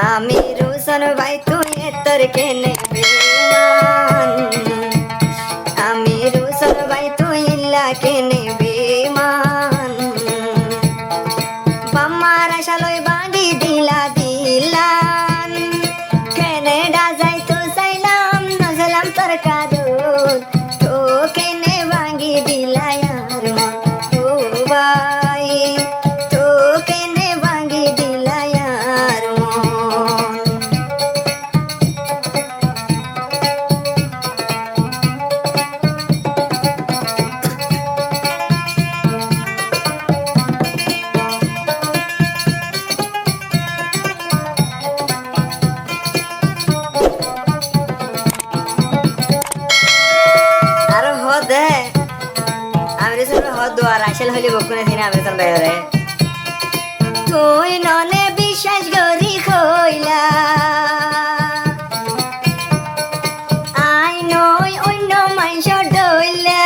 আমি রোশন ভাই তুই তোর কেনে বেমান আমি রোশন ভাই তুই ইল্লা কেনে বেমান বাম্মার আশালই বাঁধি দিলান কেনেডা যাই তো চাইলাম নজলাম তোর কারণ তো কেনে ভাঙি দিলাই আর মন ও ভাই তো কেনে ভাঙি দিলাই আর মন আরো হদে আমি রেসন হদ আর আইসেল হইলে বকুনে দিনা আমি রেসন বাইরে তুই ননে বিশ্বাস করি কইলা আই নই অন্য মাইস ডইলা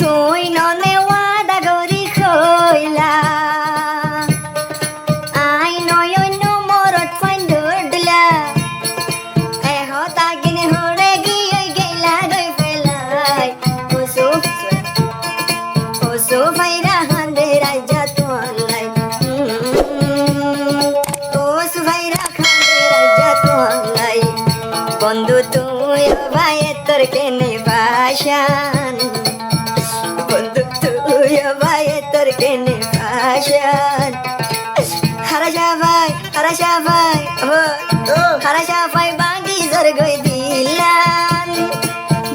তুই ননে ওয়াদা করি কইলা আই নয় অন্য মরত ফাইন ধরলা এহ তাগিনে হড়ে গিয়ে গেলা গই ফেলাই ওসো ফাইরা হান্দে রাজা তোলাই ওসো ফাইরা হান্দে রাজা তোলাই বন্ধু তুই ভাই তোর কেনে বাসান বন্ধু তুই ভাই তোর কেনে বাসান হারাশা ভাই হারাশা ভাই বাঁধি জোর গই দিলান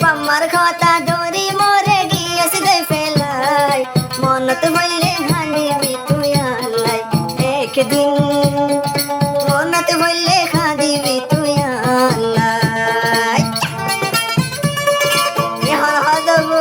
বাম্মার কথা ধরি মরে গিয়েছে গই ফেলাই মনত বললে হানিবি তুই আল্লাই একদিন মনত বললে খাদিবি তুই আল্লাই এখন হদব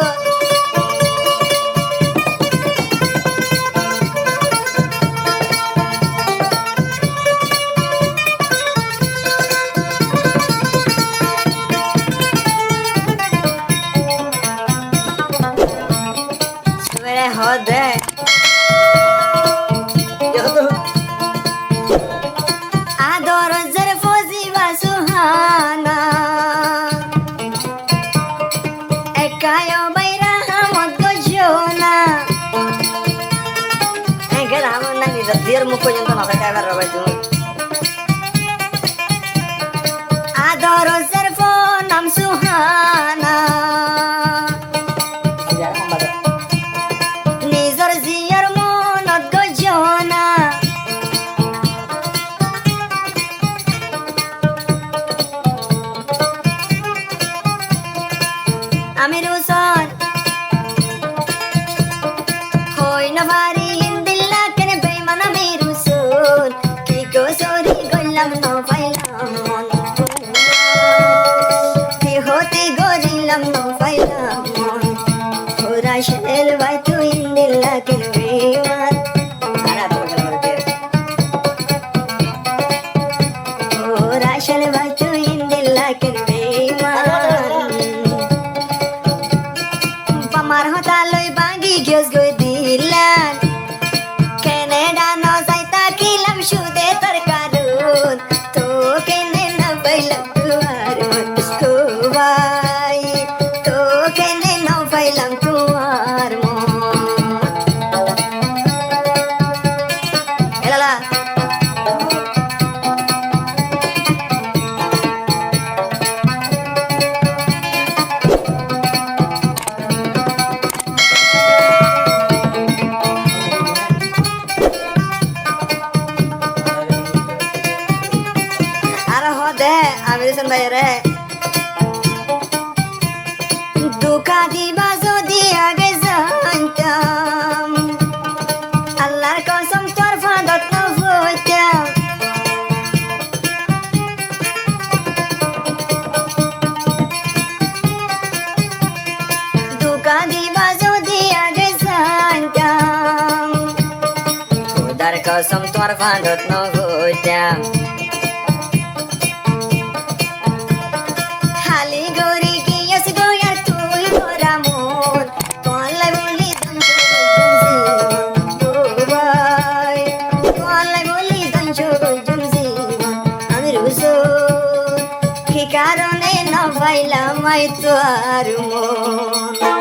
হদে আদর জর ফজিবা সুহানা একায় বাইরা হামত গজনা একে রামন না নিজের মুখ পর্যন্ত না থাকে আবার রবাই তুমি আদর জর নাম সুহানা নিজর জিয়ার মনত গজনা আমি রোশন হই না ভারি দিল্লা কেন বেমান আমি রোশন কি গোসরি গইলাম না পাইলাম মন কি হতে গরিলাম না পাইলাম মন ওরা শেল ভাই তুই দিল্লা কেন বেমান ওরা শেল ভাই তুই দিল্লা কেন বেমান পামার হতা লই বাঙ্গি গিয়স গই দিলান কেনেডা ন যাইতা কিলাম সুদে তোর কারণ তো কেনে না পাইলাম তুয়ার মন তো ভাই তো কেনে না পাইলাম তুয়ার মন এলালা আমি রেশন ভাইরে দুঃখা দিবা যদি আগে জানতাম আল্লাহর কসম তোর ফাঁদত না হইতাম দুঃখা দিবা যদি আগে জানতাম খোদার কসম তোর ফাঁদত না হইতাম হালি গরি গিয়েছে গয়ার তুই ভরা মন ভাইলাম আই তো আর মন